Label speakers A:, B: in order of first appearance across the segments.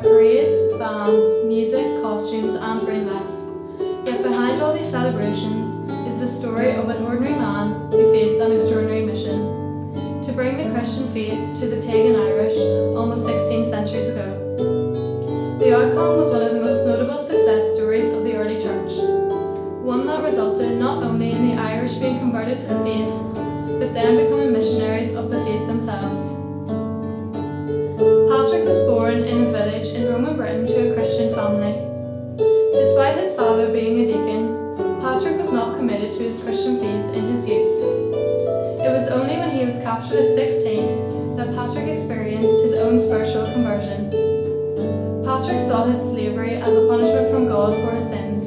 A: parades, bands, music, costumes and green lights. Yet behind all these celebrations is the story of an ordinary man who faced an extraordinary mission: to bring the Christian faith to the pagan Irish almost 16 centuries ago. The outcome was one of the most notable success stories of the early church, one that resulted not only in the Irish being converted to the faith, but then becoming missionaries of the faith themselves. Patrick was born in a village in Roman Britain to a Christian family. Despite his father being a deacon, Patrick was not committed to his Christian faith in his youth. It was only when he was captured at 16 that Patrick experienced his own spiritual conversion. Patrick saw his slavery as a punishment from God for his sins,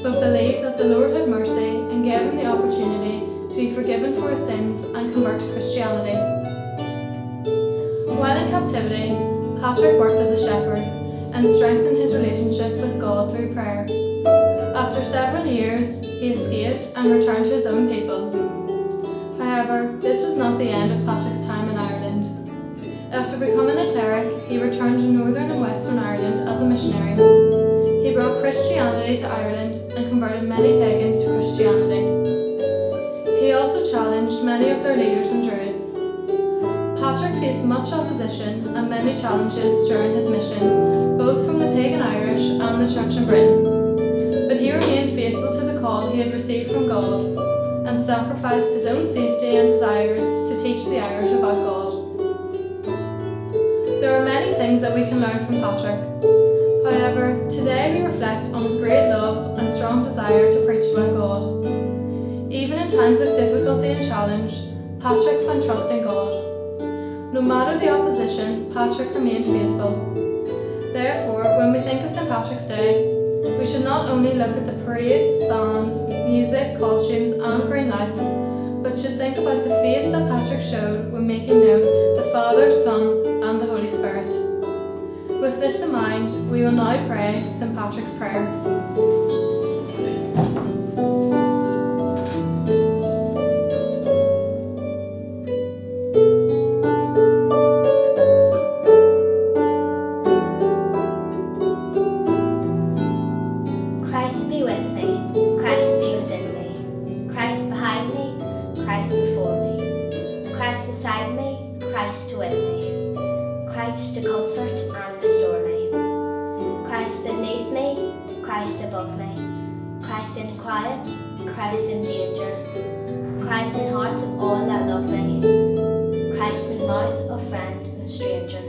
A: but believed that the Lord had mercy and gave him the opportunity to be forgiven for his sins and convert to Christianity. While in captivity, Patrick worked as a shepherd and strengthened his relationship with God through prayer. After several years, he escaped and returned to his own people. However, this was not the end of Patrick's time in Ireland. After becoming a cleric, he returned to Northern and Western Ireland as a missionary. He brought Christianity to Ireland and converted many pagans to Christianity. He also challenged many of their leaders and druids. Patrick faced much opposition and many challenges during his mission, both from the pagan Irish and the church in Britain. But he remained faithful to the call he had received from God and sacrificed his own safety and desires to teach the Irish about God. There are many things that we can learn from Patrick. However, today we reflect on his great love and strong desire to preach about God. Even in times of difficulty and challenge, Patrick found trust in God. No matter the opposition, Patrick remained faithful. Therefore, when we think of St. Patrick's Day, we should not only look at the parades, bands, music, costumes and green lights, but should think about the faith that Patrick showed when making known the Father, Son and the Holy Spirit. With this in mind, we will now pray St. Patrick's Prayer.
B: Christ be with me, Christ be within me, Christ behind me, Christ before me, Christ beside me, Christ to win me, Christ to comfort and restore me, Christ beneath me, Christ above me, Christ in quiet, Christ in danger, Christ in hearts of all that love me, Christ in mouth of friend and stranger.